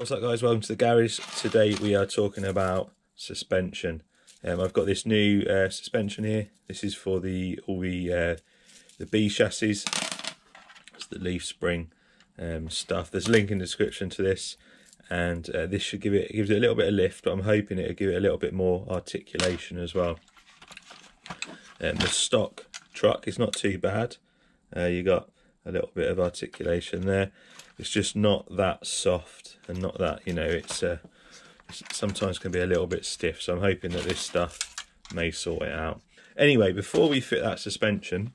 What's up guys, welcome to the garage. Today we are talking about suspension. I've got this new suspension here. This is for the B chassis. It's the leaf spring stuff. There's a link in the description to this, and this should gives it a little bit of lift, but I'm hoping it'll give it a little bit more articulation as well. The stock truck is not too bad. You got a little bit of articulation there. It's just not that soft and not that, you know, it's sometimes can be a little bit stiff, so I'm hoping that this stuff may sort it out. Anyway, before we fit that suspension,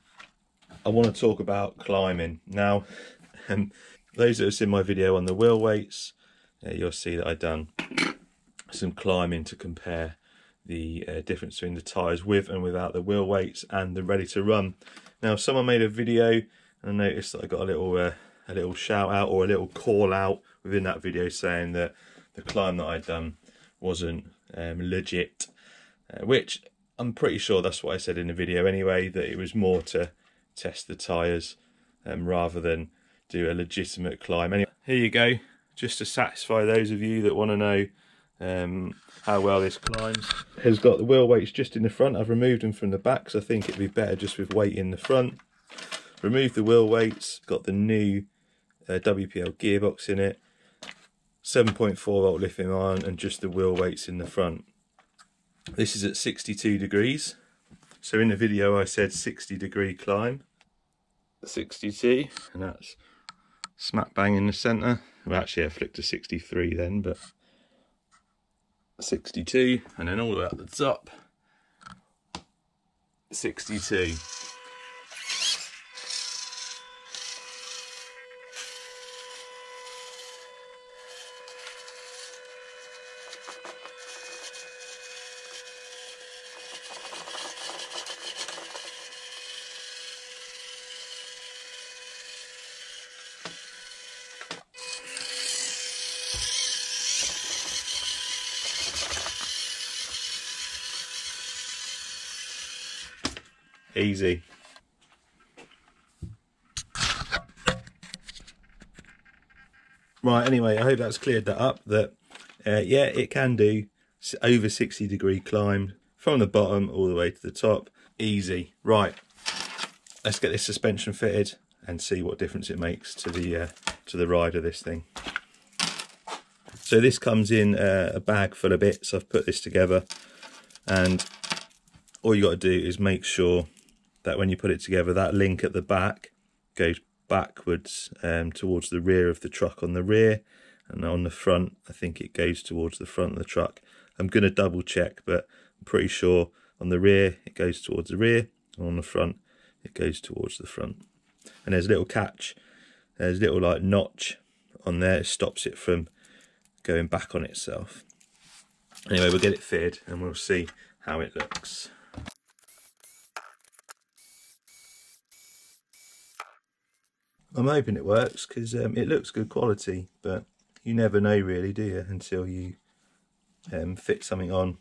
I want to talk about climbing. Now, those that have seen my video on the wheel weights, you'll see that I've done some climbing to compare the difference between the tyres with and without the wheel weights and the ready to run. Now, someone made a video and I noticed that I got a little shout out or a little call out within that video saying that the climb that I'd done wasn't legit, which I'm pretty sure that's what I said in the video anyway, that it was more to test the tyres rather than do a legitimate climb. Anyway, here you go, just to satisfy those of you that want to know how well this climbs. Has got the wheel weights just in the front. I've removed them from the back because I think it'd be better just with weight in the front. Removed the wheel weights, got the new WPL gearbox in it, 7.4 volt lithium ion, and just the wheel weights in the front. This is at 62 degrees. So in the video I said 60-degree climb. 62, and that's smack bang in the centre. Well, actually I flicked to 63 then, but 62, and then all the way up the top, 62. Easy. Right, anyway, I hope that's cleared that up, that yeah, it can do over 60-degree climb from the bottom all the way to the top. Easy. Right, let's get this suspension fitted and see what difference it makes to the ride of this thing. So this comes in a bag full of bits. I've put this together, and all you got to do is make sure that when you put it together, that link at the back goes backwards towards the rear of the truck on the rear, and on the front I think it goes towards the front of the truck. I'm going to double check, but I'm pretty sure on the rear it goes towards the rear, and on the front it goes towards the front. And there's a little catch, there's a little like notch on there, it stops it from going back on itself. Anyway, we'll get it fitted and we'll see how it looks. I'm hoping it works because it looks good quality, but you never know really, do you, until you fit something on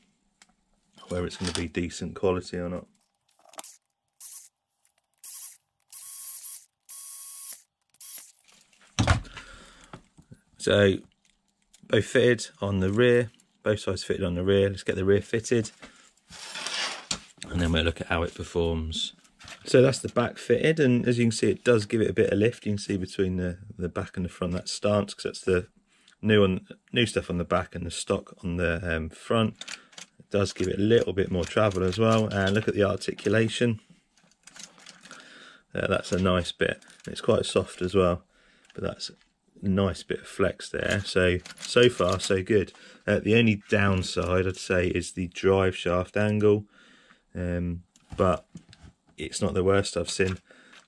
where it's going to be decent quality or not. So both fitted on the rear, both sides fitted on the rear. Let's get the rear fitted and then we'll look at how it performs. So that's the back fitted, and as you can see, it does give it a bit of lift. You can see between the back and the front, that stance, because that's the new stuff on the back and the stock on the front. It does give it a little bit more travel as well. And look at the articulation. That's a nice bit. It's quite soft as well, but that's a nice bit of flex there. So far so good. The only downside I'd say is the drive shaft angle, but it's not the worst I've seen,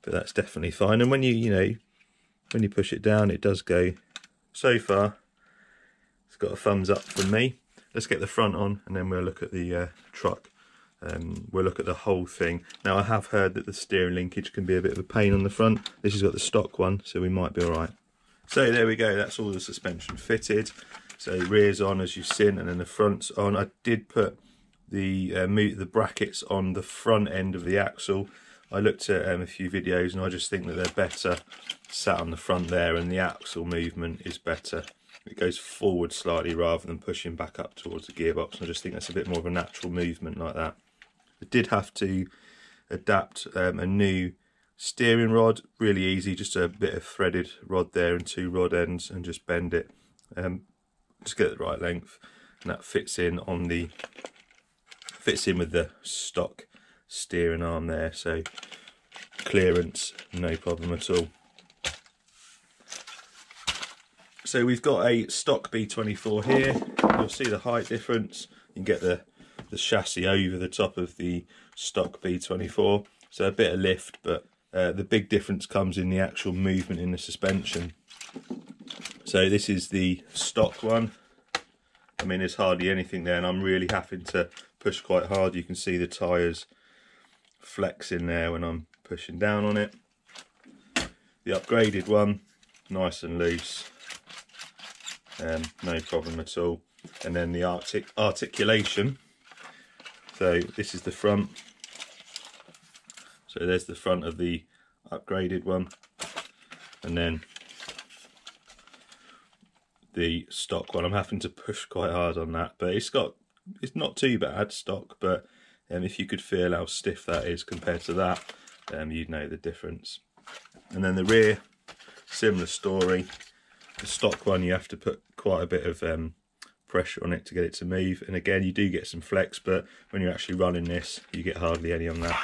but that's definitely fine. And when when you push it down, it does go. So far, it's got a thumbs up from me. Let's get the front on, and then we'll look at the truck. We'll look at the whole thing. Now, I have heard that the steering linkage can be a bit of a pain on the front. This has got the stock one, so we might be all right. So there we go. That's all the suspension fitted. So rear's on, as you've seen, and then the front's on. I did put the brackets on the front end of the axle. I looked at a few videos and I just think that they're better sat on the front there, and the axle movement is better it goes forward slightly rather than pushing back up towards the gearbox. And I just think that's a bit more of a natural movement like that. I did have to adapt a new steering rod, really easy, just a bit of threaded rod there and 2 rod ends, and just bend it, just get the right length, and that fits in with the stock steering arm there, so clearance no problem at all. So we've got a stock B24 here. You'll see the height difference. You can get the chassis over the top of the stock B24, so a bit of lift, but the big difference comes in the actual movement in the suspension. So this is the stock one. I mean, there's hardly anything there, and I'm really having to push quite hard. You can see the tyres flexing there when I'm pushing down on it. The upgraded one, nice and loose, no problem at all. And then the articulation. So this is the front. So there's the front of the upgraded one, and then the stock one. I'm having to push quite hard on that, but it's not too bad stock, but if you could feel how stiff that is compared to that, you'd know the difference. And then the rear, similar story. The stock one, you have to put quite a bit of pressure on it to get it to move, and again you do get some flex, but when you're actually running this you get hardly any on that.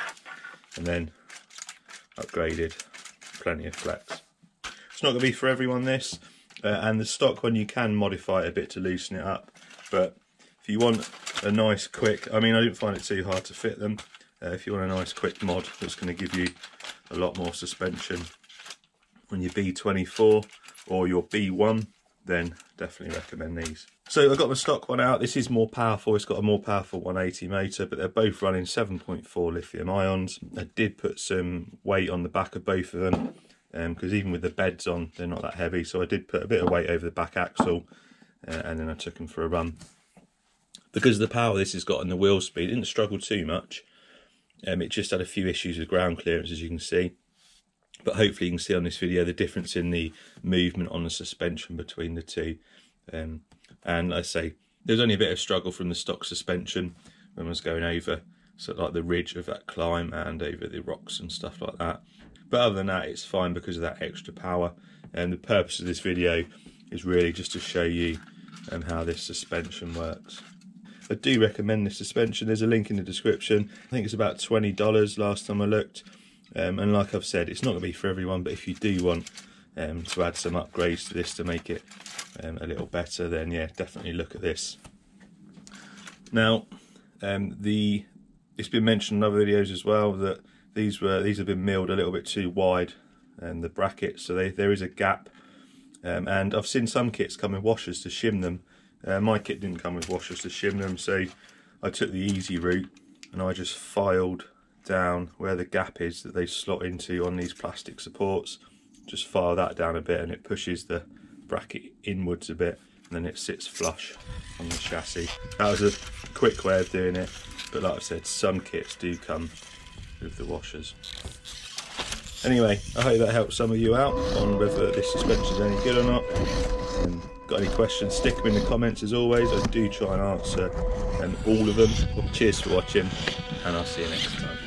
And then upgraded, plenty of flex. It's not going to be for everyone this, and the stock one you can modify it a bit to loosen it up, but if you want a nice quick, I mean I didn't find it too hard to fit them, if you want a nice quick mod that's going to give you a lot more suspension on your B24 or your B1, then definitely recommend these. So I got the stock one out. This is more powerful, it's got a more powerful 180 motor, but they're both running 7.4 lithium ions. I did put some weight on the back of both of them, because even with the beds on, they're not that heavy, so I did put a bit of weight over the back axle, and then I took them for a run. Because of the power this has got and the wheel speed, it didn't struggle too much. It just had a few issues with ground clearance, as you can see. But hopefully you can see on this video the difference in the movement on the suspension between the two. And I say there's only a bit of struggle from the stock suspension when I was going over like the ridge of that climb and over the rocks and stuff like that. But other than that, it's fine because of that extra power. And the purpose of this video is really just to show you how this suspension works. I do recommend this suspension. There's a link in the description. I think it's about $20 last time I looked. And like I've said, it's not going to be for everyone, but if you do want to add some upgrades to this to make it a little better, then yeah, definitely look at this. Now, it's been mentioned in other videos as well that these have been milled a little bit too wide, the brackets, so there is a gap. And I've seen some kits come with washers to shim them. My kit didn't come with washers to shim them, so I took the easy route and I just filed down where the gap is that they slot into on these plastic supports. Just file that down a bit and it pushes the bracket inwards a bit, and then it sits flush on the chassis. That was a quick way of doing it, but like I said, some kits do come with the washers. Anyway, I hope that helps some of you out on whether this suspension is any good or not. Got any questions, stick them in the comments as always. I do try and answer all of them. Well, cheers for watching, and I'll see you next time.